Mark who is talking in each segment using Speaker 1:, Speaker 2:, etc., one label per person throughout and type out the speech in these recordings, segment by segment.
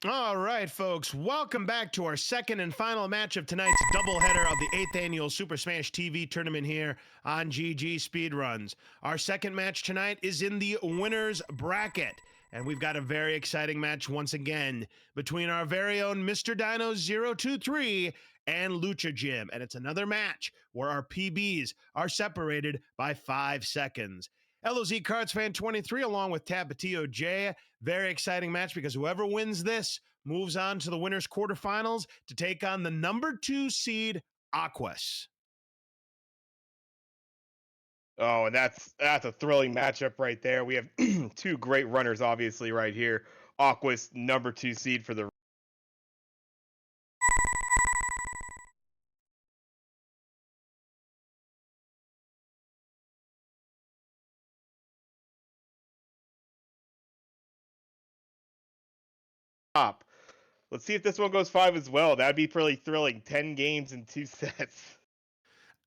Speaker 1: All right, folks, welcome back to our second and final match of tonight's doubleheader of the 8th annual Super Smash TV tournament here on GG Speedruns. Our second match tonight is in the winner's bracket, and we've got a very exciting match once again between our very own MrDino023 and Lucha Jim, and it's another match where our PBs are separated by 5 seconds. LOZ Cards Fan 23 along with Tapatio J. Very exciting match because whoever wins this moves on to the winners quarterfinals to take on the number 2 seed Aquas.
Speaker 2: Oh, and that's a thrilling matchup right there. We have two great runners, obviously, right here. Aqua's number 2 seed for the top. Let's see if this one goes 5 as well. That'd be pretty thrilling. 10 games in 2 sets.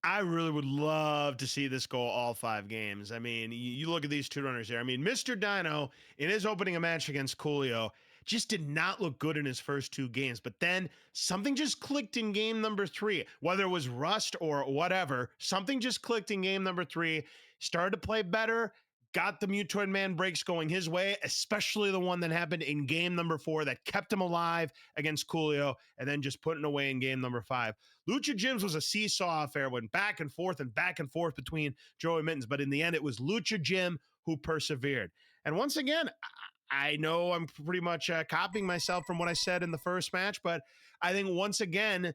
Speaker 1: I really would love to see this go all 5 games. I mean, you look at these two runners here. I mean, Mr. Dino, in his opening a match against Coolio, just did not look good in his first 2 games. But then something just clicked in game number 3, whether it was rust or whatever. Something just clicked in game number 3, started to play better, got the Mutoid Man breaks going his way, especially the one that happened in game number 4 that kept him alive against Coolio, and then just putting away in game number 5. Lucha Jim's was a seesaw affair, went back and forth between Joey Mittens, but in the end, it was Lucha Jim who persevered. And once again, I know I'm pretty much copying myself from what I said in the first match, but I think once again,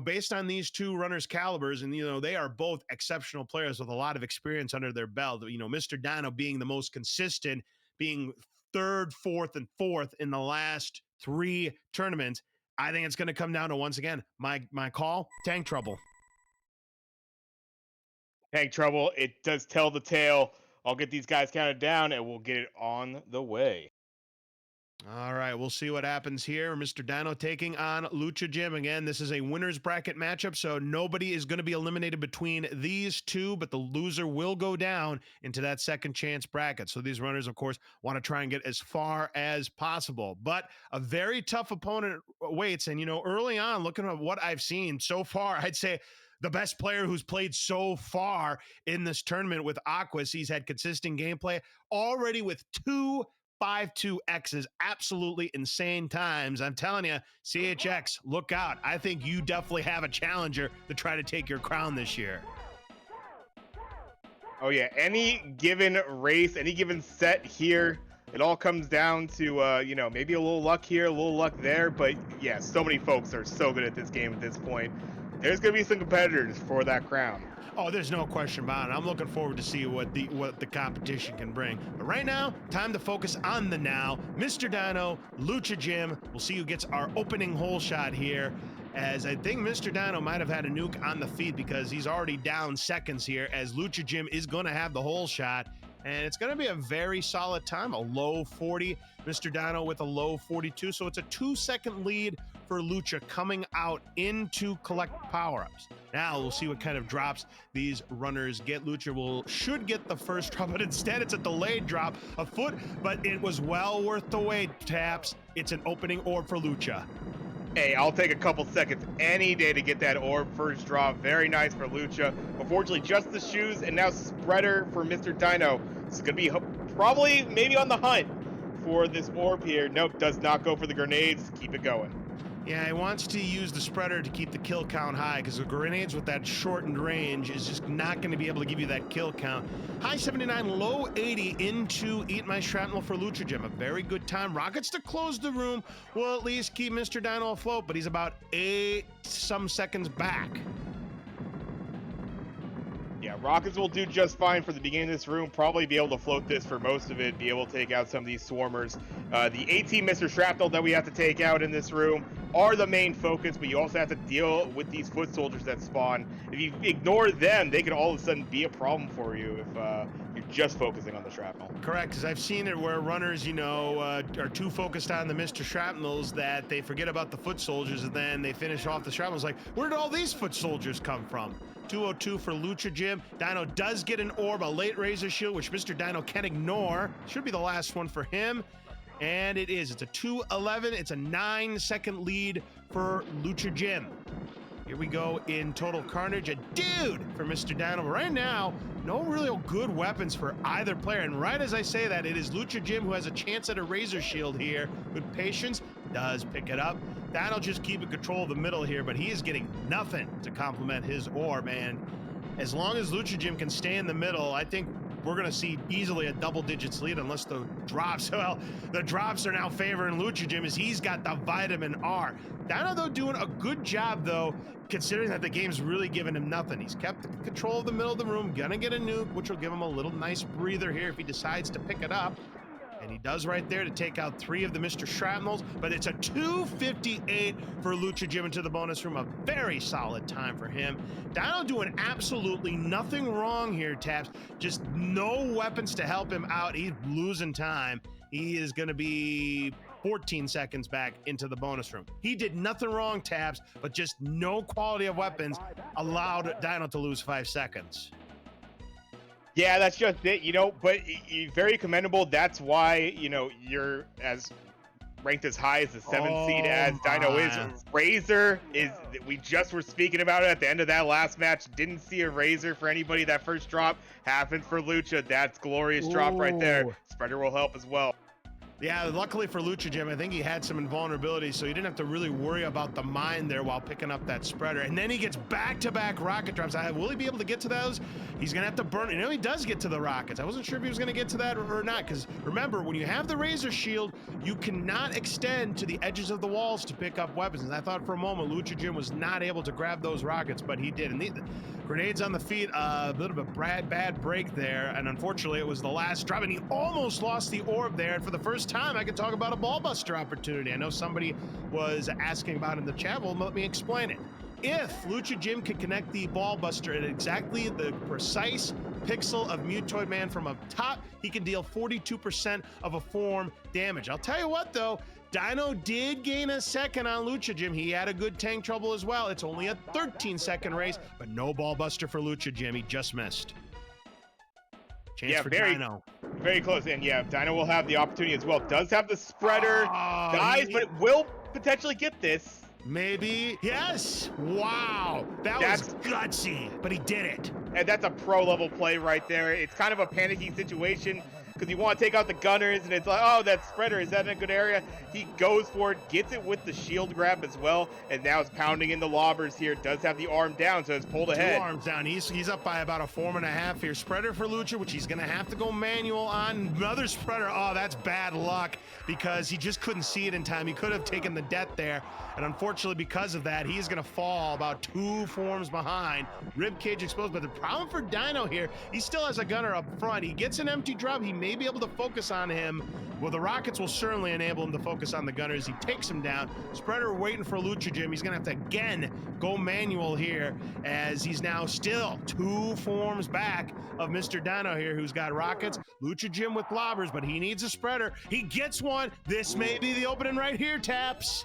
Speaker 1: based on these two runners' calibers, and they are both exceptional players with a lot of experience under their belt. Mr. Dano being the most consistent, being third, fourth, and fourth in the last 3 tournaments. I think it's going to come down to, once again, my call, Tank Trouble.
Speaker 2: Tank Trouble, it does tell the tale. I'll get these guys counted down and we'll get it on the way.
Speaker 1: All right, we'll see what happens here. Mr. Dino taking on Lucha Jim. Again, this is a winner's bracket matchup, so nobody is going to be eliminated between these two, but the loser will go down into that second chance bracket. So these runners, of course, want to try and get as far as possible. But a very tough opponent waits. And, early on, looking at what I've seen so far, I'd say the best player who's played so far in this tournament with Aquas. He's had consistent gameplay already with 2 5-2X's, absolutely insane times. I'm telling you, CHX, look out. I think you definitely have a challenger to try to take your crown this year.
Speaker 2: Oh yeah, any given race, any given set here, it all comes down to maybe a little luck here, a little luck there, but yeah, so many folks are so good at this game at this point. There's going to be some competitors for that crown.
Speaker 1: Oh, there's no question about it. I'm looking forward to see what the competition can bring. But right now, time to focus on the now. Mr. Dino, Lucha Jim. We'll see who gets our opening hole shot here, as I think Mr. Dino might have had a nuke on the feet because he's already down seconds here, as Lucha Jim is going to have the hole shot. And it's going to be a very solid time, a low 40. Mr. Dino with a low 42. So it's a 2-second lead for Lucha coming out into collect power-ups. Now we'll see what kind of drops these runners get. Lucha should get the first drop, but instead it's a delayed drop, a foot, but it was well worth the wait, Taps. It's an opening orb for Lucha.
Speaker 2: Hey, I'll take a couple seconds any day to get that orb first drop. Very nice for Lucha. Unfortunately, just the shoes, and now Spreader for Mr. Dino. This is going to be probably maybe on the hunt for this orb here. Nope, does not go for the grenades. Keep it going.
Speaker 1: Yeah, he wants to use the spreader to keep the kill count high, because the grenades with that shortened range is just not going to be able to give you that kill count. High 79, low 80 into Eat My Shrapnel for Lucha Jim. A very good time. Rockets to close the room will at least keep Mr. Dino afloat, but he's about 8 some seconds back.
Speaker 2: Yeah, Rockets will do just fine for the beginning of this room. Probably be able to float this for most of it, be able to take out some of these swarmers. The 18 Mr. Shrapnel that we have to take out in this room are the main focus, but you also have to deal with these foot soldiers that spawn. If you ignore them, they can all of a sudden be a problem for you if you're just focusing on the shrapnel.
Speaker 1: Correct, because I've seen it where runners, are too focused on the Mr. Shrapnels that they forget about the foot soldiers, and then they finish off the shrapnels like, where did all these foot soldiers come from? 202 for Lucha Jim. Dino does get an orb, a late razor shield, which Mr. Dino can ignore. Should be the last one for him. And it is. It's a 2-11. It's a 9-second lead for Lucha Jim. Here we go in total carnage. A dude for MrDino. Right now, no real good weapons for either player. And right as I say that, it is Lucha Jim who has a chance at a Razor Shield here. With patience, does pick it up. That'll just keep in control of the middle here, but he is getting nothing to complement his ore, man. As long as Lucha Jim can stay in the middle, I think we're going to see easily a double digits lead unless the drops, well, the drops are now favoring Lucha Jim as he's got the vitamin R. Dino, though, doing a good job, though, considering that the game's really giving him nothing. He's kept control of the middle of the room, gonna get a nuke, which will give him a little nice breather here if he decides to pick it up. And he does right there to take out 3 of the Mr. Shrapnels, but it's a 258 for Lucha Jim into the bonus room. A very solid time for him. Dino doing absolutely nothing wrong here, Taps. Just no weapons to help him out. He's losing time. He is going to be 14 seconds back into the bonus room. He did nothing wrong, Taps, but just no quality of weapons allowed Dino to lose 5 seconds.
Speaker 2: Yeah, that's just it, but very commendable. That's why, you're as ranked as high as the 7th seed as Dino is. Razor is, we just were speaking about it at the end of that last match. Didn't see a Razor for anybody. That first drop happened for Lucha. That's glorious drop right there. Spreader will help as well.
Speaker 1: Yeah, luckily for Lucha Jim, I think he had some invulnerability, so he didn't have to really worry about the mine there while picking up that spreader. And then he gets back-to-back rocket drops. Will he be able to get to those? He's going to have to burn. He does get to the rockets. I wasn't sure if he was going to get to that or not, because remember, when you have the Razor Shield, you cannot extend to the edges of the walls to pick up weapons. And I thought for a moment Lucha Jim was not able to grab those rockets, but he did. And the grenades on the feet, a bit of a bad break there. And unfortunately, it was the last drop, and he almost lost the orb there. And for the first time, I could talk about a ball buster opportunity. I know somebody was asking about it in the chat. Well, let me explain it. If Lucha Jim could connect the ball buster at exactly the precise pixel of Mutoid Man from up top, he can deal 42% of a form damage. I'll tell you what, though, Dino did gain a second on Lucha Jim. He had a good tank trouble as well. It's only a 13-second race, but no ball buster for Lucha Jim. He just missed. Chance for Dino.
Speaker 2: Very close. And yeah, Dino will have the opportunity as well. Does have the spreader. Dies, but it will potentially get this.
Speaker 1: Maybe. Yes. Wow. That's was gutsy, but he did it.
Speaker 2: And that's a pro-level play right there. It's kind of a panicky situation because you want to take out the gunners, and it's like, oh, that spreader, is that in a good area? He goes for it, gets it with the shield grab as well, and now it's pounding in the lobbers here. Does have the arm down, so it's pulled ahead.
Speaker 1: 2 arms down. He's up by about a 4.5 here. Spreader for Lucha, which he's going to have to go manual on. Another spreader. Oh, that's bad luck because he just couldn't see it in time. He could have taken the death there, and unfortunately because of that, he's going to fall about 2 forms behind. Rib cage exposed, but the problem for Dino here, he still has a gunner up front. He gets an empty drop. He may be able to focus on him. Well, the rockets will certainly enable him to focus on the gunners. He takes him down. Spreader waiting for Lucha Jim. He's going to have to, again, go manual here as he's now still 2 forms back of MrDino here, who's got rockets. Lucha Jim with lobbers, but he needs a spreader. He gets one. This may be the opening right here, Taps.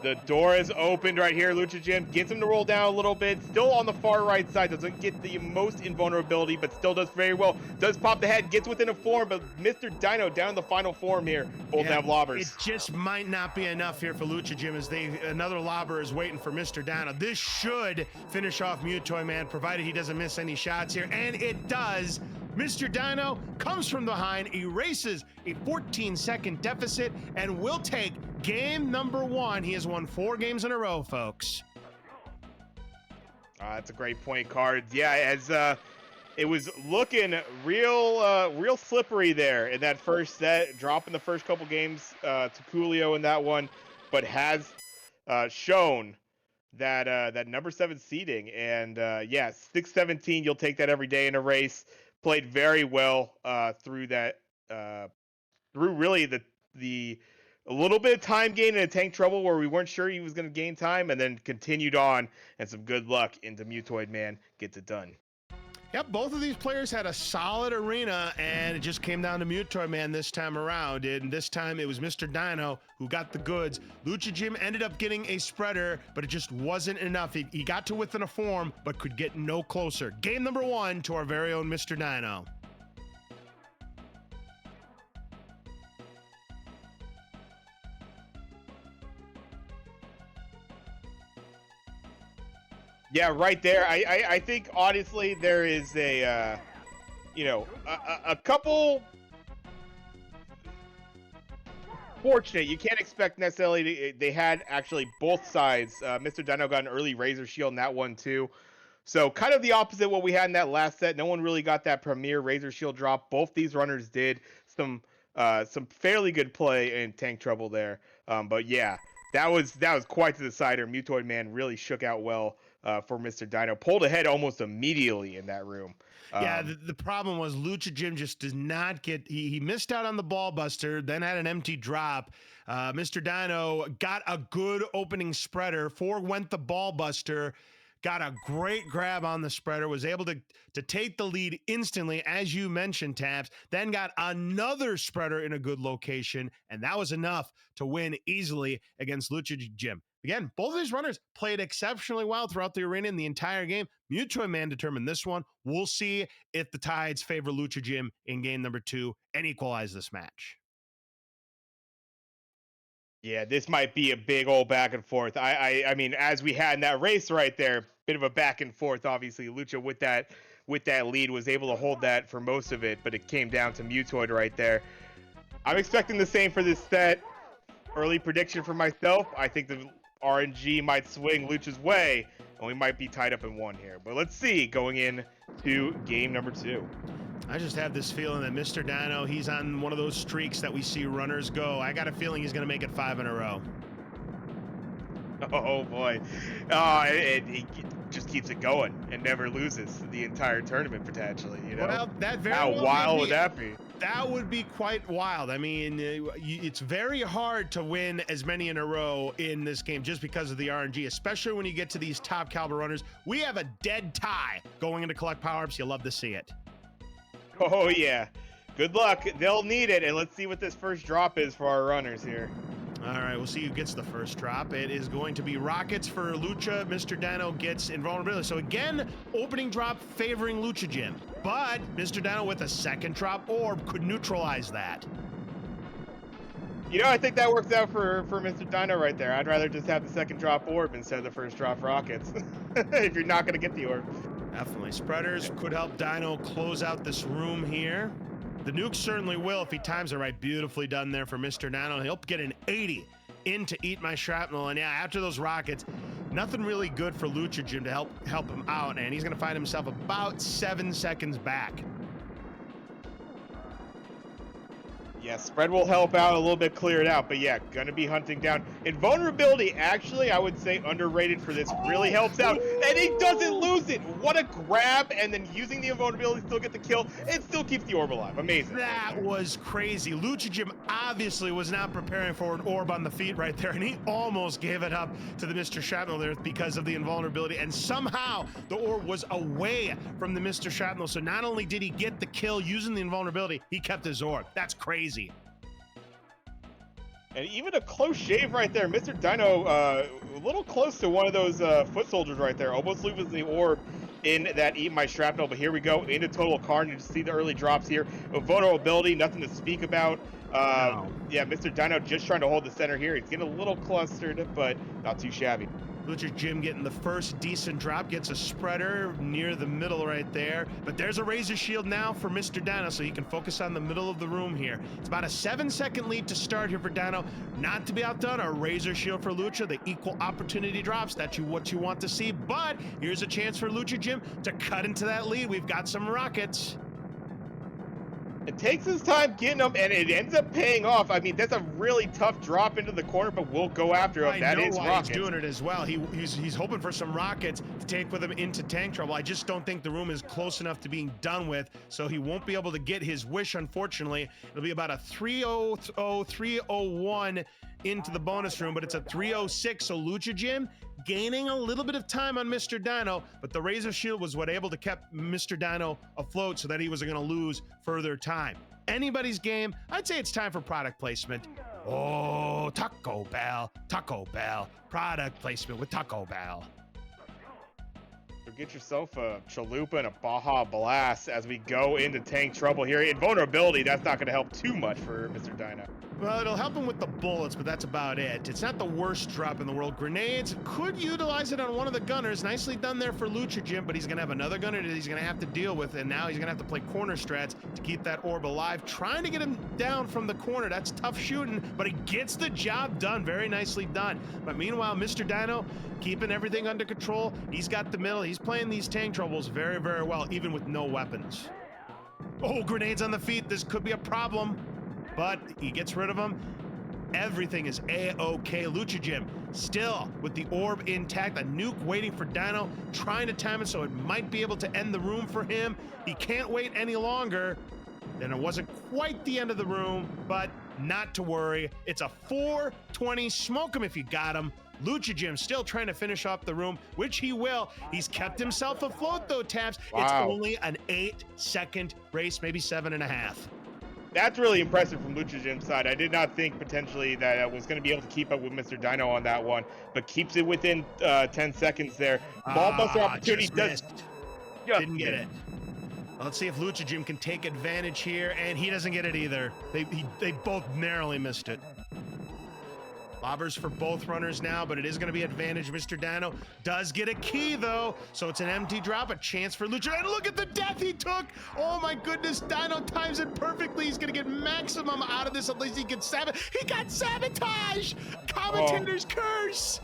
Speaker 2: The door is opened right here. Lucha Jim gets him to roll down a little bit. Still on the far right side. Doesn't get the most invulnerability, but still does very well. Does pop the head. Gets within a form, but MrDino down in the final form here. Both have lobbers.
Speaker 1: It just might not be enough here for Lucha Jim as another lobber is waiting for MrDino. This should finish off Mutoid Man, provided he doesn't miss any shots here, and it does. MrDino comes from behind, erases a 14-second deficit, and will take game number 1. He has won 4 games in a row, folks.
Speaker 2: That's a great point, Cards. Yeah, as it was looking real slippery there in that first set, dropping the first couple games to Coolio in that one, but has shown that number 7 seeding. And yeah, 6-17, you'll take that every day in a race. Played very well through that, through really the a little bit of time gain and a tank trouble where we weren't sure he was going to gain time, and then continued on, and some good luck into Mutoid Man gets it done.
Speaker 1: Yep, both of these players had a solid arena, and it just came down to Mutoid Man this time around. And this time it was MrDino who got the goods. Lucha Jim ended up getting a spreader, but it just wasn't enough. He got to within a form, but could get no closer. Game number 1 to our very own MrDino.
Speaker 2: Yeah, right there. I think honestly there is a a couple fortunate. You can't expect necessarily they had actually both sides. Mr. Dino got an early Razor Shield in that one too. So kind of the opposite of what we had in that last set. No one really got that premier Razor Shield drop. Both these runners did some fairly good play in Tank Trouble there. But yeah, that was quite the decider. Mutoid Man really shook out well for Mr. Dino. Pulled ahead almost immediately in that room.
Speaker 1: Yeah,
Speaker 2: Um,
Speaker 1: the problem was Lucha Jim just does not get. He missed out on the ball buster, then had an empty drop. Mr. Dino got a good opening spreader. Went the ball buster, got a great grab on the spreader, was able to take the lead instantly, as you mentioned, Tabs. Then got another spreader in a good location, and that was enough to win easily against Lucha Jim. Again, both of these runners played exceptionally well throughout the arena in the entire game. Mutoid Man determined this one. We'll see if the Tides favor Lucha Jim in game number 2 and equalize this match.
Speaker 2: Yeah, this might be a big old back and forth. I mean, as we had in that race right there, bit of a back and forth. Obviously, Lucha with that lead was able to hold that for most of it, but it came down to Mutoid right there. I'm expecting the same for this set. Early prediction for myself. I think the RNG might swing Lucha's way, and we might be tied up in one here. But let's see going in to game number 2.
Speaker 1: I just have this feeling that Mr. Dino, he's on one of those streaks that we see runners go. I got a feeling he's going to make it 5 in a row.
Speaker 2: Oh boy, it just keeps it going and never loses the entire tournament potentially. You know,
Speaker 1: Well, that very
Speaker 2: how
Speaker 1: well
Speaker 2: wild
Speaker 1: could
Speaker 2: would
Speaker 1: be.
Speaker 2: that be?
Speaker 1: That would be quite wild. I mean, it's very hard to win as many in a row in this game just because of the RNG, especially when you get to these top caliber runners. We have a dead tie going into collect power-ups. You'll love to see it.
Speaker 2: Oh yeah, good luck. They'll need it, and let's see what this first drop is for our runners here.
Speaker 1: All right, we'll see who gets the first drop. It is going to be Rockets for Lucha. Mr. Dino gets invulnerability. So again, opening drop favoring Lucha Jim. But Mr. Dino with a second drop orb could neutralize that.
Speaker 2: You know, I think that works out for Mr. Dino right there. I'd rather just have the second drop orb instead of the first drop rockets. If you're not going to get the orb.
Speaker 1: Definitely. Spreaders could help Dino close out this room here. The nuke certainly will if he times it right. Beautifully done there for Mr. Dino. He'll get an 80 in to eat my shrapnel. And yeah, after those rockets, nothing really good for Lucha Jim to help him out. And he's going to find himself about 7 seconds back.
Speaker 2: Yeah, spread will help out a little bit, clear it out. But yeah, gonna be hunting down. Invulnerability, actually, I would say underrated for this. Really helps out. And he doesn't lose it. What a grab. And then using the invulnerability still get the kill. It still keeps the orb alive. Amazing.
Speaker 1: That was crazy. Lucha Jim obviously was not preparing for an orb on the feet right there. And he almost gave it up to the Mr. Shrapnel there because of the invulnerability. And somehow the orb was away from the Mr. Shrapnel. So not only did he get the kill using the invulnerability, he kept his orb. That's crazy.
Speaker 2: And even a close shave right there. Mr. Dino, a little close to one of those foot soldiers right there. Almost loses the orb in that Eat My Shrapnel. But here we go into total carnage. See the early drops here. Vulnerability, nothing to speak about.
Speaker 1: No.
Speaker 2: Yeah, Mr. Dino just trying to hold the center here. He's getting a little clustered, but not too shabby.
Speaker 1: Lucha Jim getting the first decent drop, gets a spreader near the middle right there. But there's a Razor Shield now for Mr. Dino, so he can focus on the middle of the room here. It's about a 7-second lead to start here for Dino. Not to be outdone, a Razor Shield for Lucha, the equal opportunity drops. That's what you want to see. But here's a chance for Lucha Jim to cut into that lead. We've got some rockets.
Speaker 2: It takes his time getting them, and it ends up paying off. I mean, that's a really tough drop into the corner, but we'll go after him. That is rockets.
Speaker 1: He's doing it as well. He's hoping for some rockets to take with him into tank trouble. I just don't think the room is close enough to being done with, so he won't be able to get his wish, unfortunately. It'll be about a 3:00, 3:01 into the bonus room, but it's a 3:06, so Lucha Jim gaining a little bit of time on Mr. Dino, but the Razor Shield was what able to keep Mr. Dino afloat so that he was going to lose further time. Anybody's game. I'd say it's time for product placement. Oh, Taco Bell, product placement with Taco Bell.
Speaker 2: So get yourself a Chalupa and a Baja Blast as we go into tank trouble here. Invulnerability, that's not going to help too much for Mr. Dino.
Speaker 1: Well, it'll help him with the bullets, but that's about it. It's not the worst drop in the world. Grenades, could utilize it on one of the gunners. Nicely done there for Lucha Jim, but he's going to have another gunner that he's going to have to deal with, and now he's going to have to play corner strats to keep that orb alive. Trying to get him down from the corner. That's tough shooting, but he gets the job done. Very nicely done. But meanwhile, Mr. Dino keeping everything under control. He's got the middle. He's playing these tank troubles very, very well, even with no weapons. Oh, grenades on the feet. This could be a problem. But he gets rid of them. Everything is A-OK. Lucha Jim still with the orb intact. A nuke waiting for Dino, trying to time it so it might be able to end the room for him. He can't wait any longer. Then it wasn't quite the end of the room, but not to worry. It's a 420. Smoke him if you got him. Lucha Jim still trying to finish off the room, which he will. He's kept himself afloat, though, Taps.
Speaker 2: Wow.
Speaker 1: It's only an 8-second race, maybe 7.5.
Speaker 2: That's really impressive from Lucha Jim's side. I did not think potentially that I was going to be able to keep up with Mr. Dino on that one, but keeps it within 10 seconds there. Ballbuster opportunity does.
Speaker 1: Didn't get it. Let's see if Lucha Jim can take advantage here, and he doesn't get it either. They both narrowly missed it. Lobbers for both runners now, but it is going to be advantage. Mr. Dino does get a key, though, so it's an empty drop, a chance for Lucha. And look at the death he took. Oh, my goodness. Dino times it perfectly. He's going to get maximum out of this. At least he gets sabotage. He got sabotage. Commentator's curse.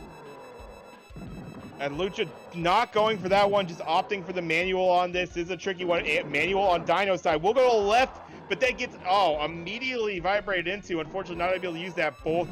Speaker 2: And Lucha not going for that one, just opting for the manual on this. This is a tricky one. Manual on Dino's side. We'll go to the left, but then gets, immediately vibrated into. Unfortunately, not able to use that. Both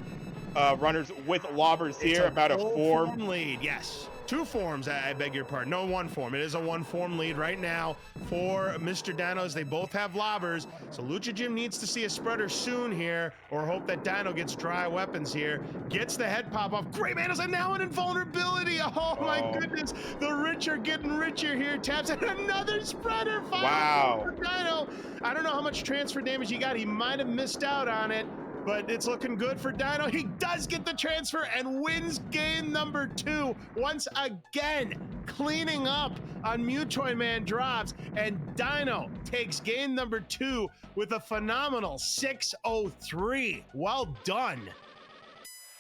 Speaker 2: runners with lobbers here. About a form
Speaker 1: lead. Yes, 2 forms. I beg your pardon. No, 1 form. It is a 1-form lead right now for Mr. Dino's. They both have lobbers, so Lucha Jim needs to see a spreader soon here, or hope that Dino gets dry weapons here. Gets the head pop off. Great Manos, and now an invulnerability. Oh my goodness, the rich are getting richer here. Taps and another spreader.
Speaker 2: Wow.
Speaker 1: For Dino. I don't know how much transfer damage he got. He might have missed out on it, but it's looking good for Dino. He does get the transfer and wins game number 2 once again, cleaning up on Mutoid Man drops, and Dino takes game number 2 with a phenomenal 603. Well done.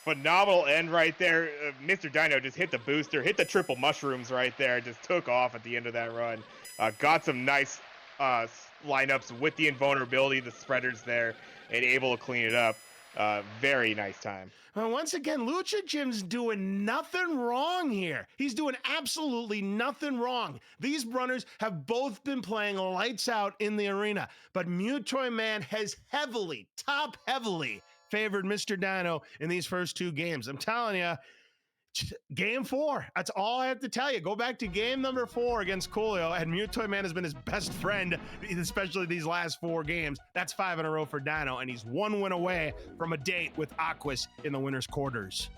Speaker 2: Phenomenal end right there. Mr. Dino just hit the booster, hit the triple mushrooms right there, just took off at the end of that run. Got some nice lineups with the invulnerability, the spreaders there, and able to clean it up. Very nice time.
Speaker 1: Well, once again, Lucha Jim's doing nothing wrong here. He's doing absolutely nothing wrong. These runners have both been playing lights out in the arena, but Mutoid Man has heavily, top heavily favored Mr. Dino in these first 2 games. I'm telling you, game 4. That's all I have to tell you. Go back to game number 4 against Coolio, and Mutoid Man has been his best friend, especially these last 4 games. That's 5 in a row for Dino, and he's 1 win away from a date with Aquas in the winner's quarters.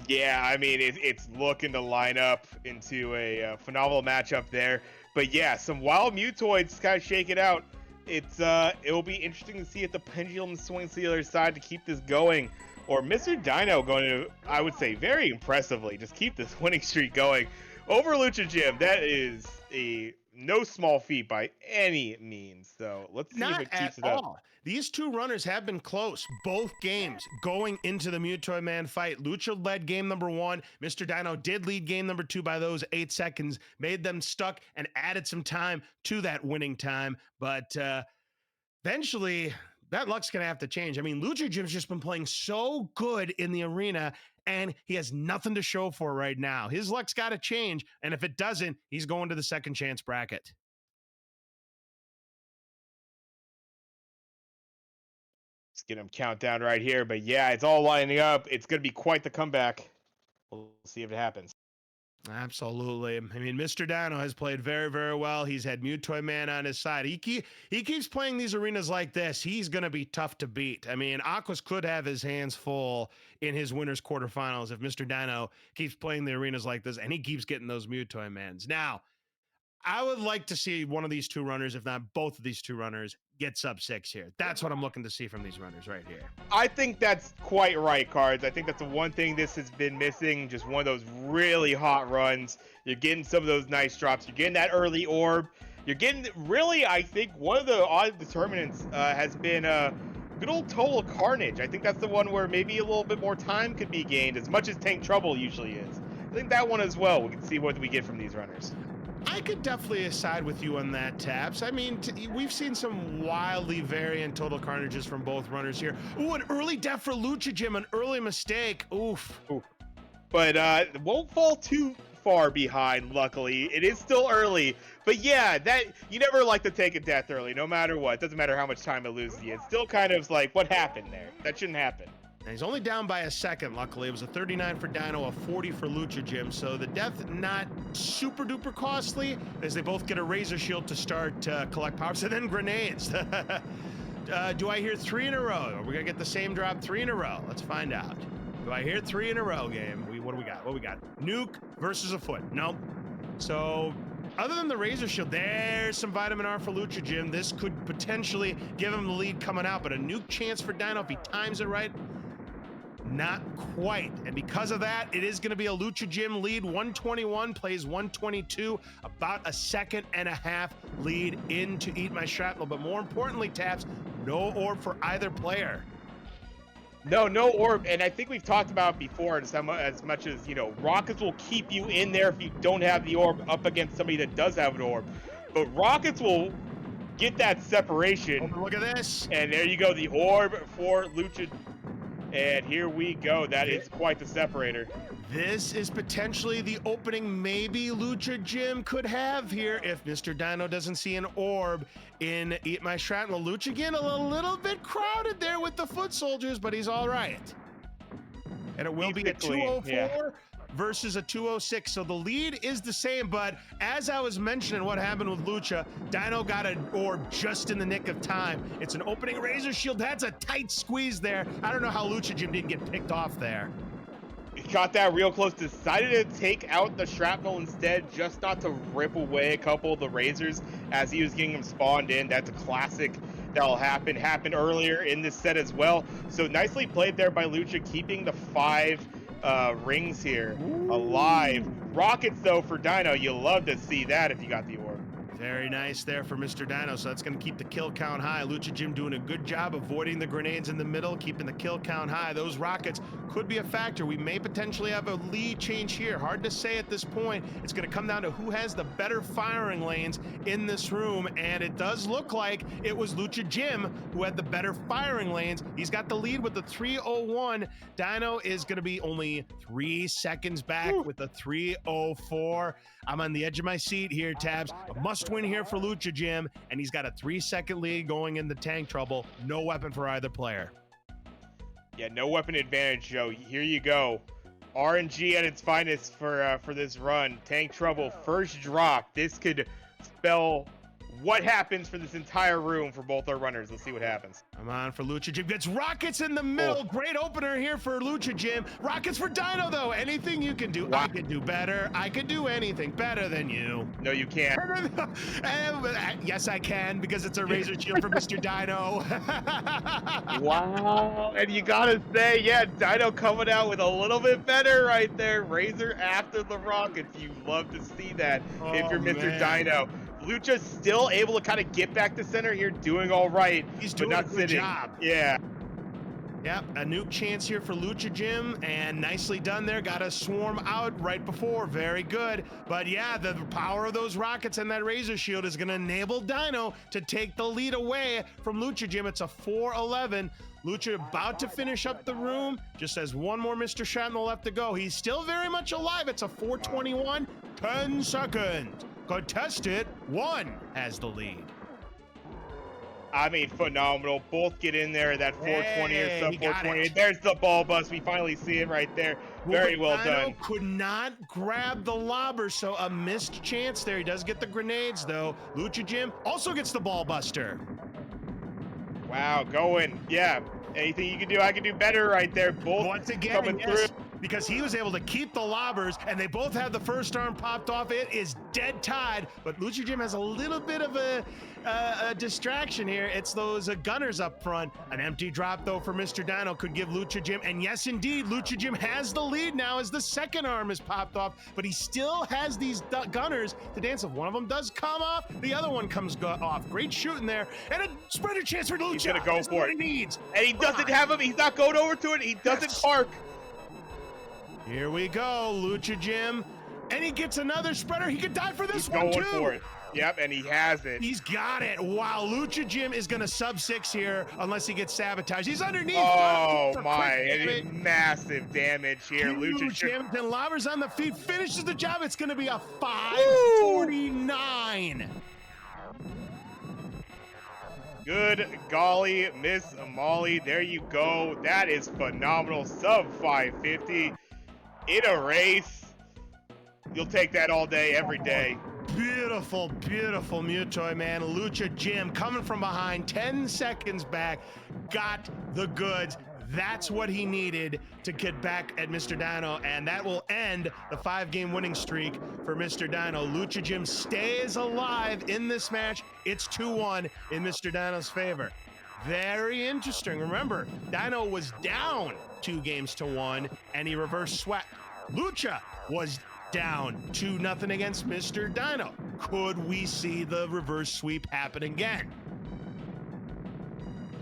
Speaker 2: Yeah, I mean, it's looking to line up into a phenomenal matchup there. But yeah, some wild Mutoids kind of shake it out. It'll be interesting to see if the pendulum swings to the other side to keep this going, or Mr. Dino going to, I would say, very impressively just keep this winning streak going over Lucha Jim. That is a no small feat by any means. So let's see if it keeps it up.
Speaker 1: These 2 runners have been close both games going into the Mutoid Man fight. Lucha led game number 1. Mr. Dino did lead game number 2 by those 8 seconds, made them stuck and added some time to that winning time. But eventually, that luck's going to have to change. I mean, Lucha Jim's just been playing so good in the arena, and he has nothing to show for right now. His luck's got to change, and if it doesn't, he's going to the second chance bracket.
Speaker 2: Let's get him countdown right here. But yeah, it's all lining up. It's going to be quite the comeback. We'll see if it happens.
Speaker 1: Absolutely. I mean, Mr. Dino has played very, very well. He's had Mutoid Man on his side. He keeps playing these arenas like this. He's going to be tough to beat. I mean, Aquas could have his hands full in his winners quarterfinals if Mr. Dino keeps playing the arenas like this and he keeps getting those Mutoid Mans. Now, I would like to see one of these 2 runners, if not both of these 2 runners, get sub 6 here. That's what I'm looking to see from these runners right here.
Speaker 2: I think that's quite right, Cards. I think that's the one thing this has been missing. Just one of those really hot runs. You're getting some of those nice drops. You're getting that early orb. You're getting really, I think, one of the odd determinants has been good old Total Carnage. I think that's the one where maybe a little bit more time could be gained, as much as Tank Trouble usually is. I think that one as well. We can see what we get from these runners.
Speaker 1: I could definitely side with you on that, Taps. I mean, we've seen some wildly variant total carnages from both runners here. Ooh, an early death for Lucha Jim, an early mistake. Oof.
Speaker 2: Ooh. But it won't fall too far behind, luckily. It is still early. But yeah, that you never like to take a death early, no matter what. Doesn't matter how much time it loses you. It's still kind of like, what happened there? That shouldn't happen.
Speaker 1: And he's only down by a second, luckily. It was a 39 for Dino, a 40 for Lucha Jim. So the death not super duper costly, as they both get a Razor Shield to start to collect powers, and then grenades. Do I hear 3 in a row? Are we gonna get the same drop 3 in a row? Let's find out. Do I hear 3 in a row, game? What do we got? What we got? Nuke versus a foot. Nope. So other than the Razor Shield, there's some Vitamin R for Lucha Jim. This could potentially give him the lead coming out, but a nuke chance for Dino if he times it right. Not quite. And because of that, it is going to be a Lucha Jim lead. 121 plays 122, about a second and a half lead into Eat My Shrapnel. But more importantly, Taps, no orb for either player.
Speaker 2: No orb, and I think we've talked about before as much as, you know, rockets will keep you in there if you don't have the orb up against somebody that does have an orb. But rockets will get that separation.
Speaker 1: Oh, look at this.
Speaker 2: And there you go, the orb for Lucha. And here we go. That is quite the separator.
Speaker 1: This is potentially the opening maybe Lucha Jim could have here if Mr. Dino doesn't see an orb in Eat My Shrapnel. Lucha again a little bit crowded there with the foot soldiers, but he's all right. And it will be a 204 versus a 206. So the lead is the same, but as I was mentioning what happened with Lucha, Dino got an orb just in the nick of time. It's an opening Razor Shield. That's a tight squeeze there. I don't know how Lucha Jim didn't get picked off there.
Speaker 2: He caught that real close, decided to take out the shrapnel instead, just not to rip away a couple of the razors as he was getting them spawned in. That's a classic that'll happen. Happened earlier in this set as well. So nicely played there by Lucha, keeping the 5 rings here alive. Rockets, though, for Dino. You'll love to see that if you got the orb.
Speaker 1: Very nice there for Mr. Dino. So that's going to keep the kill count high. Lucha Jim doing a good job avoiding the grenades in the middle, keeping the kill count high. Those rockets could be a factor. We may potentially have a lead change here. Hard to say at this point. It's going to come down to who has the better firing lanes in this room. And it does look like it was Lucha Jim who had the better firing lanes. He's got the lead with the 301. Dino is going to be only 3 seconds back with the 304. I'm on the edge of my seat here, Tabs. A must win here for Lucha Jim, and he's got a 3-second lead going into Tank Trouble. No weapon for either player.
Speaker 2: Yeah, no weapon advantage, Joe. Here you go. RNG at its finest for this run. Tank Trouble, first drop. This could spell what happens for this entire room for both our runners. Let's see what happens.
Speaker 1: I'm on for Lucha Jim. Gets rockets in the middle. Great opener here for Lucha Jim. Rockets for Dino, though. Anything you can do, I can do better. I can do anything better than you.
Speaker 2: No, you can't.
Speaker 1: Yes, I can, because it's a Razor Shield for Mr. Dino.
Speaker 2: Wow. And you gotta say, yeah, Dino coming out with a little bit better right there. Razor after the rockets. You love to see that if you're Mr. Dino. Lucha's still able to kind of get back to center here, doing all right.
Speaker 1: He's doing
Speaker 2: not
Speaker 1: a good
Speaker 2: sitting.
Speaker 1: job.
Speaker 2: Yeah.
Speaker 1: Yep, a nuke chance here for Lucha Jim, and nicely done there. Got a swarm out right before. Very good. But yeah, the power of those rockets and that Razor Shield is going to enable Dino to take the lead away from Lucha Jim. It's a 4-11. Lucha about to finish up the room. Just has one more Mr. Shrapnel left to go. He's still very much alive. It's a 4:21. 10 seconds. Contested 1 has the lead.
Speaker 2: I mean, phenomenal. Both get in there, that 420 or sub 420. There's the ball bust. We finally see it right there. Very well done.
Speaker 1: Could not grab the lobber, so a missed chance there. He does get the grenades, though. Lucha Jim also gets the ball buster.
Speaker 2: Wow, going. Yeah. Anything you can do, I can do better right there. Both
Speaker 1: once again,
Speaker 2: coming
Speaker 1: yes.
Speaker 2: through.
Speaker 1: because he was able to keep the lobbers, and they both had the first arm popped off. It is dead tied, but Lucha Jim has a little bit of a distraction here. It's those gunners up front. An empty drop, though, for Mr. Dino could give Lucha Jim, and yes, indeed, Lucha Jim has the lead now as the second arm is popped off, but he still has these gunners to dance. If one of them does come off, the other one comes off. Great shooting there, and a spreader chance for Lucha.
Speaker 2: He's gonna go for it.
Speaker 1: He needs.
Speaker 2: And he doesn't have him. He's not going over to it. He doesn't park.
Speaker 1: Here we go, Lucha Jim, and he gets another spreader. He could die for this one too.
Speaker 2: He's going for it. Yep, and he has it.
Speaker 1: He's got it. Wow, Lucha Jim is gonna sub 6 here unless he gets sabotaged. He's underneath.
Speaker 2: Oh my, it is massive damage here. Lucha Jim.
Speaker 1: And Lobbers on the feet finishes the job. It's gonna be a 549.
Speaker 2: Good golly, Miss Molly. There you go. That is phenomenal. Sub 550 in a race. You'll take that all day, every day.
Speaker 1: Beautiful, beautiful Mutoy, man. Lucha Jim coming from behind, 10 seconds back, got the goods. That's what he needed to get back at Mr. Dino, and that will end the 5-game winning streak for Mr. Dino. Lucha Jim stays alive in this match. It's 2-1 in Mr. Dino's favor. Very interesting. Remember, Dino was down 2-1, and he reverse swept. Lucha was down 2-0 against Mr. Dino. Could we see the reverse sweep happen again?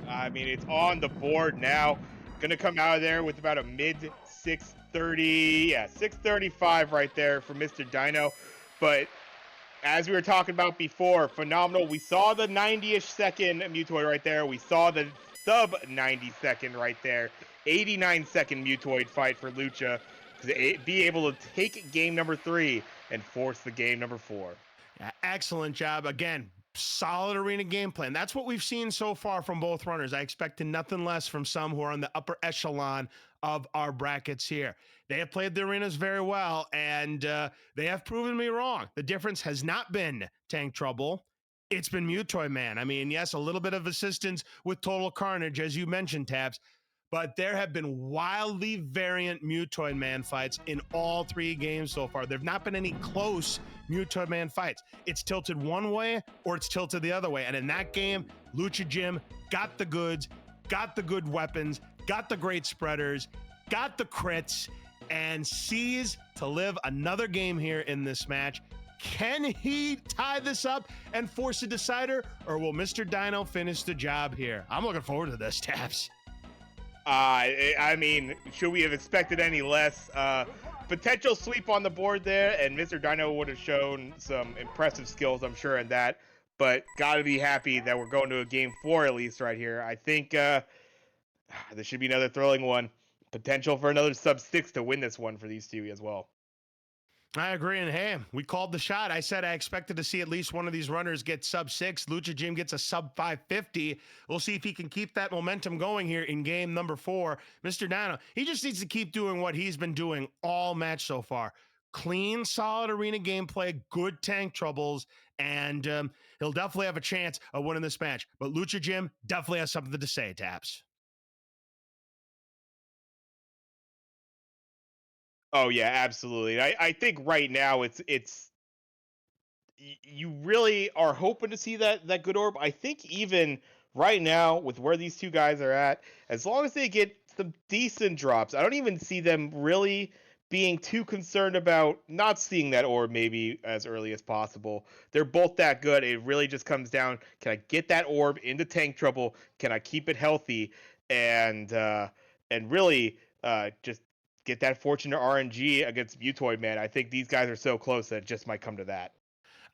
Speaker 2: I mean, it's on the board now. Gonna come out of there with about a mid 630, yeah, 635 right there for Mr. Dino. But as we were talking about before, phenomenal. We saw the 90-ish second Mutoid right there. We saw the sub 90 second right there. 89-second Mutoid fight for Lucha to be able to take game number 3 and force the game number 4.
Speaker 1: Yeah, excellent job. Again, solid arena game plan. That's what we've seen so far from both runners. I expected nothing less from some who are on the upper echelon of our brackets here. They have played the arenas very well, and they have proven me wrong. The difference has not been Tank Trouble. It's been Mutoy Man. I mean, yes, a little bit of assistance with Total Carnage, as you mentioned, Tabs, but there have been wildly variant Mutoid Man fights in all 3 games so far. There have not been any close Mutoid Man fights. It's tilted one way or it's tilted the other way. And in that game, Lucha Jim got the goods, got the good weapons, got the great spreaders, got the crits, and sees to live another game here in this match. Can he tie this up and force a decider, or will Mr. Dino finish the job here? I'm looking forward to this, Taps.
Speaker 2: I mean, should we have expected any less? Potential sweep on the board there, and Mr. Dino would have shown some impressive skills, I'm sure, in that. But gotta be happy that we're going to a game 4 at least right here. I think this should be another thrilling one. Potential for another sub 6 to win this one for these two as well.
Speaker 1: I agree, and hey, we called the shot. I said I expected to see at least one of these runners get sub 6. Lucha Jim gets a sub 550. We'll see if he can keep that momentum going here in game number 4. Mr. Dino, he just needs to keep doing what he's been doing all match so far. Clean, solid arena gameplay, good tank troubles, and he'll definitely have a chance of winning this match. But Lucha Jim definitely has something to say, Taps.
Speaker 2: Oh yeah, absolutely. I think right now it's you really are hoping to see that good orb. I think even right now with where these two guys are at, as long as they get some decent drops, I don't even see them really being too concerned about not seeing that orb maybe as early as possible. They're both that good. It really just comes down, can I get that orb into tank trouble? Can I keep it healthy? And really just get that fortune or RNG against Mutoid Man. I think these guys are so close that it just might come to that.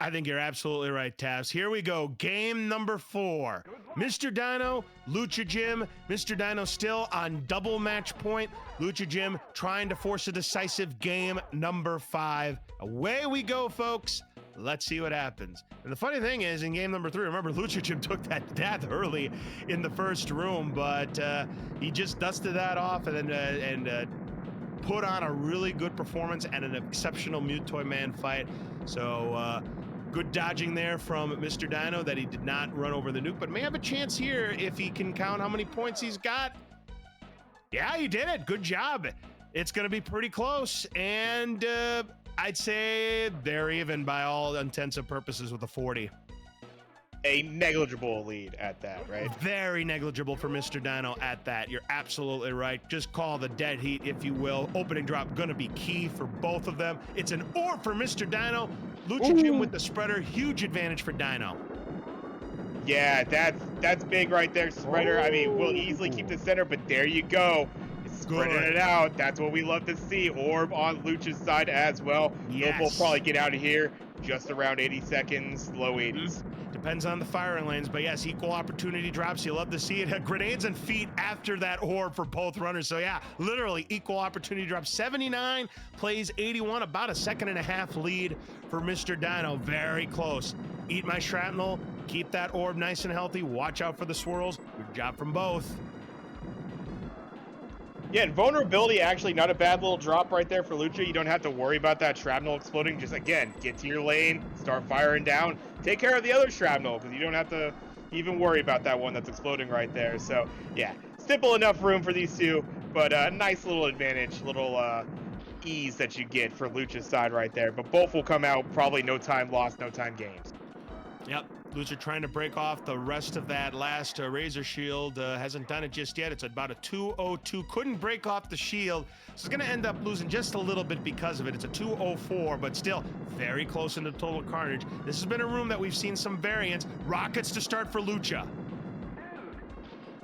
Speaker 1: I think you're absolutely right, Tavs. Here we go. Game number 4. Mr. Dino, Lucha Jim. Mr. Dino still on double match point. Lucha Jim trying to force a decisive game number 5. Away we go, folks. Let's see what happens. And the funny thing is, in game number 3, remember, Lucha Jim took that death early in the first room, but he just dusted that off and put on a really good performance and an exceptional Mutoid Man fight. So good dodging there from Mr. Dino that he did not run over the nuke, but may have a chance here if he can count how many points he's got. Yeah, he did it. Good job. It's going to be pretty close, and I'd say they're even by all intents and purposes with a 40.
Speaker 2: A negligible lead at that, right?
Speaker 1: Very negligible for Mr. Dino at that. You're absolutely right. Just call the dead heat, if you will. Opening drop going to be key for both of them. It's an orb for Mr. Dino. Lucha Jim with the spreader. Huge advantage for Dino.
Speaker 2: Yeah, that's big right there. Spreader, I mean, we'll easily keep the center, but there you go. Spreading it out. That's what we love to see. Orb on Lucha's side as well. They'll both probably get out of here just around 80 seconds, low 80s.
Speaker 1: Depends on the firing lanes, but yes, equal opportunity drops. You love to see it. Grenades and feet after that orb for both runners. So yeah, literally equal opportunity drop. 79 plays 81, about a 1.5 lead for Mr. Dino. Very close. Eat my shrapnel. Keep that orb nice and healthy. Watch out for the swirls. Good job from both.
Speaker 2: Yeah, and vulnerability, actually not a bad little drop right there for Lucha. You don't have to worry about that shrapnel exploding. Just, again, get to your lane, start firing down, take care of the other shrapnel, because you don't have to even worry about that one that's exploding right there. So, yeah, simple enough room for these two, but a nice little advantage, little ease that you get for Lucha's side right there. But both will come out probably no time lost, no time games.
Speaker 1: Yep. Lucha trying to break off the rest of that last Razor Shield. Hasn't done it just yet. It's about a 202. Couldn't break off the shield. So it's going to end up losing just a little bit because of it. It's a 204, but still very close into total carnage. This has been a room that we've seen some variance. Rockets to start for Lucha.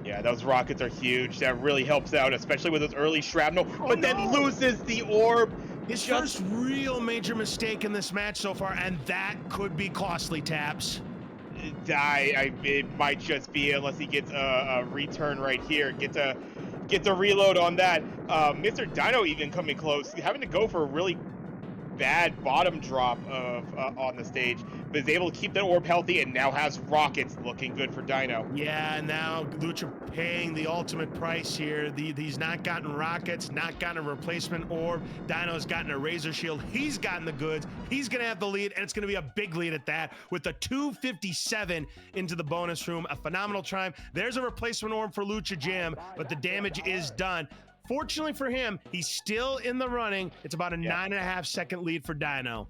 Speaker 2: Yeah, those rockets are huge. That really helps out, especially with those early shrapnel, but then loses the orb.
Speaker 1: His first real major mistake in this match so far, and that could be costly, Taps.
Speaker 2: It might just be, unless he gets a return right here, gets a reload on that. Mr. Dino even coming close, having to go for a really bad bottom drop of on the stage, but is able to keep that orb healthy and now has rockets, looking good for Dino.
Speaker 1: Yeah, now Lucha paying the ultimate price here. He's not gotten rockets, not gotten a replacement orb. Dino's gotten a Razor Shield. He's gotten the goods. He's going to have the lead, and it's going to be a big lead at that with the 257 into the bonus room. A phenomenal time. There's a replacement orb for Lucha Jim, but the damage is done. Fortunately for him, he's still in the running. It's about a 9.5 second lead for Dino.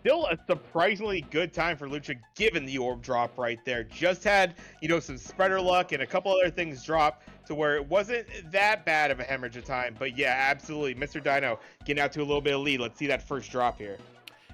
Speaker 2: Still a surprisingly good time for Lucha, given the orb drop right there. Just had, some spreader luck and a couple other things drop to where it wasn't that bad of a hemorrhage of time. But yeah, absolutely. Mr. Dino getting out to a little bit of lead. Let's see that first drop here.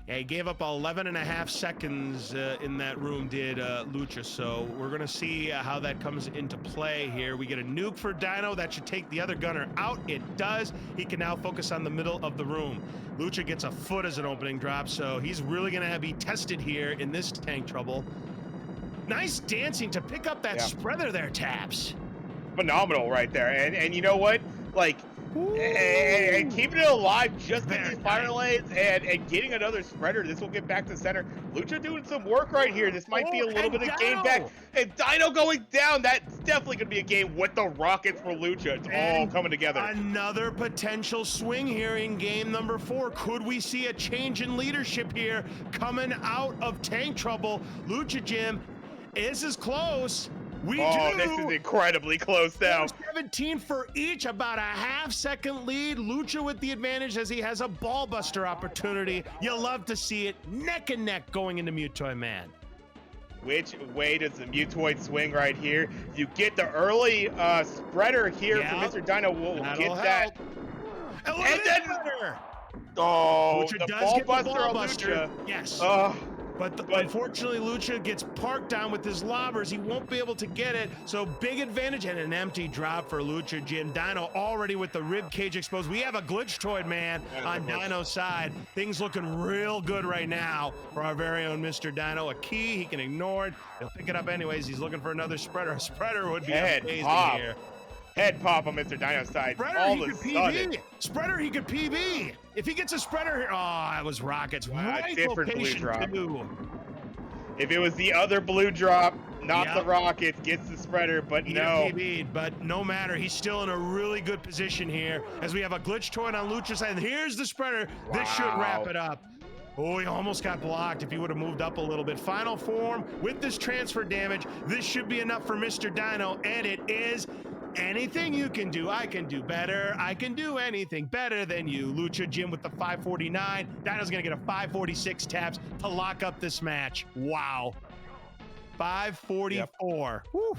Speaker 1: Yeah, he gave up 11.5 seconds in that room, did Lucha. So we're going to see how that comes into play here. We get a nuke for Dino. That should take the other gunner out. It does. He can now focus on the middle of the room. Lucha gets a foot as an opening drop, so he's really going to be tested here in this tank trouble. Nice dancing to pick up that spreader there, Taps.
Speaker 2: Phenomenal right there. And you know what? And keeping it alive, just in these fire lanes and getting another spreader. This will get back to center. Lucha doing some work right here. This might be a little bit of game back. And Dino going down. That's definitely going to be a game with the rockets for Lucha. It's all coming together.
Speaker 1: Another potential swing here in game number 4. Could we see a change in leadership here coming out of tank trouble? Lucha Jim, this is close.
Speaker 2: This is incredibly close now.
Speaker 1: 17 for each, about a 0.5 second lead. Lucha with the advantage as he has a ball buster opportunity. You love to see it neck and neck going into Mutoid Man.
Speaker 2: Which way does the Mutoid swing right here? You get the early spreader here from Mr. Dino. We'll get that.
Speaker 1: And then
Speaker 2: Lucha
Speaker 1: the
Speaker 2: ball buster on Lucha.
Speaker 1: Yes. But unfortunately, Lucha gets parked down with his lobbers. He won't be able to get it. So big advantage and an empty drop for Lucha Jim. Dino already with the rib cage exposed. We have a glitch-toid man on Dino's side. Things looking real good right now for our very own Mr. Dino. A key, he can ignore it. He'll pick it up anyways. He's looking for another spreader. A spreader would be amazing here.
Speaker 2: Head pop on Mr. Dino's side.
Speaker 1: Spreader, he could PB. Spreader, he could PB. If he gets a spreader here, that was rockets. Right
Speaker 2: different blue drop.
Speaker 1: Too.
Speaker 2: If it was the other blue drop, not the rockets, gets the spreader, but
Speaker 1: He
Speaker 2: no.
Speaker 1: PB'd, but no matter. He's still in a really good position here as we have a glitch toy on Lucha's side. And here's the spreader. This should wrap it up. Oh, he almost got blocked if he would have moved up a little bit. Final form with this transfer damage. This should be enough for Mr. Dino, and it is. Anything you can do, I can do better. I can do anything better than you. Lucha Jim with the 549. Dino's going to get a 546 taps to lock up this match. Wow. 544.
Speaker 2: Yep.
Speaker 1: Woo.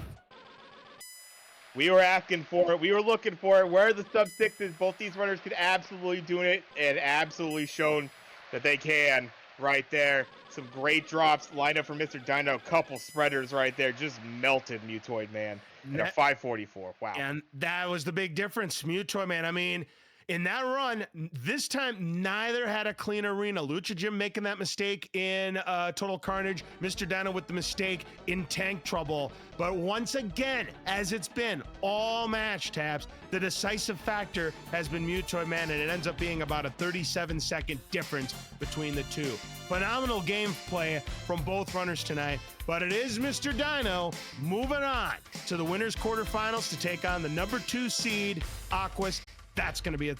Speaker 2: We were asking for it. We were looking for it. Where are the sub sixes? Both these runners could absolutely do it and absolutely shown that they can right there. Some great drops. Lineup for Mr. Dino. Couple spreaders right there. Just melted Mutoid Man. And a 544. Wow.
Speaker 1: And that was the big difference. Mutoid Man. I mean, in that run, this time, neither had a clean arena. Lucha Jim making that mistake in Total Carnage. Mr. Dino with the mistake in Tank Trouble. But once again, as it's been all match tabs, the decisive factor has been Mutoid Man, and it ends up being about a 37-second difference between the two. Phenomenal gameplay from both runners tonight, but it is Mr. Dino moving on to the winners quarterfinals to take on the number 2 seed, Aquas. That's going to be a